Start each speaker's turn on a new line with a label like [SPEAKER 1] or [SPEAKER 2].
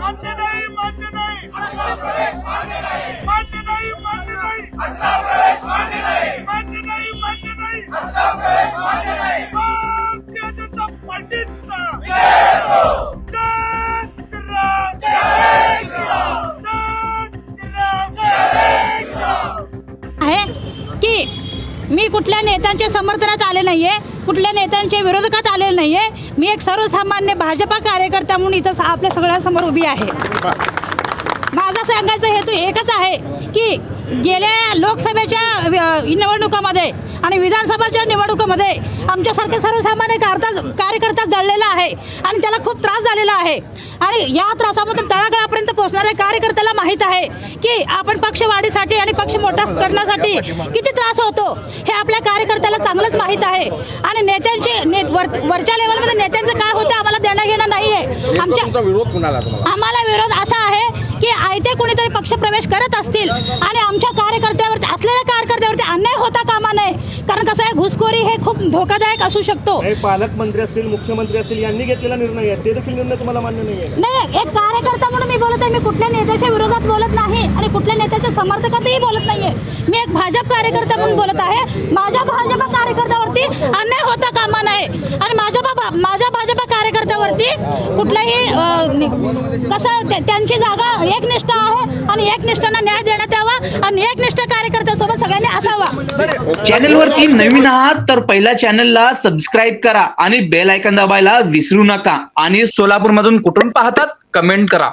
[SPEAKER 1] मान्य नाही, मान्य नाही, असला प्रवेश मान्य नाही, मान्य नाही, मान्य नाही, असला प्रवेश मान्य नाही, मान्य नाही, मान्य नाही, असला प्रवेश मान्य नाही। भारतीय जनता पार्टीचा जय हो, जय श्रीराम, जय श्रीराम, जय श्रीराम, जय श्रीराम।
[SPEAKER 2] आहे की मी कुठल्या नेत्यांच्या समर्थनात आले नाहीये, कुठल्या नेत्यांच्या विरोधात आले नाहीये। मी एक सर्वसामान्य भाजपा कार्यकर्ता म्हणून इथं आपल्या सगळ्यांसमोर उभी आहे। माझा सांगायचा हेतू एकच आहे की गेल्या लोकसभेच्या निवडणुकामध्ये आणि विधानसभाच्या निवडणुकामध्ये आमच्यासारखे सर्वसामान्य कार्यकर्ता जळलेला आहे आणि त्याला खूप त्रास झालेला आहे आणि या त्रासामधून तळागाळापर्यंत पोहोचणाऱ्या कार्यकर्त्याला माहीत आहे की आपण पक्षवाढीसाठी आणि पक्ष मोठा करण्यासाठी किती त्रास होतो हे आपल्या कार्यकर्त्याला चांगलंच माहीत आहे। आणि नेत्यांचे वरच्या लेवलमध्ये नेत्यांचं काय होतं आम्हाला देणं घेणं नाहीये। आम्हाला विरोध असा आहे की आयते कोणीतरी पक्षप्रवेश करत असतील आणि आमच्या कार्यकर्त्यावरती असलेल्या कार्यकर्त्यावरती अन्याय होता कामा नये। कारण कसं आहे घुसखोरी हे खूप धोकादायक असू शकतो।
[SPEAKER 3] पालकमंत्री असतील मुख्यमंत्री असतील यांनी घेतलेला निर्णय आहे ते देखील निर्णय तुम्हाला मान्य नाहीये?
[SPEAKER 2] नाही, एक कार्यकर्ता म्हणून मी बोलत आहे। मी कुठल्या नेत्याच्या विरोधात बोलत नाही आणि कुठल्या नेत्याच्या समर्थकातही बोलत नाहीये। मी एक भाजप कार्यकर्ता म्हणून बोलत आहे। माझ्या भाजपा कार्यकर्त्यावरती अन्याय होता कामा नये आणि माझ्या भाजपा कार्यकर्त्यावरती कुठलाही कसं त्यांची जागा एकनिष्ठ आहे आणि एकनिष्ठांना न्याय देण्यात यावा आणि एकनिष्ठ कार्यकर्त्यासोबत सगळ्यांनी असावा।
[SPEAKER 4] चॅनलवरती नवीन आहात तर पहिल्या चॅनलला सबस्क्राईब करा आणि बेल आयकॉन दाबायला विसरू नका। आणि सोलापूर मधून कुठून पाहतात कमेंट करा।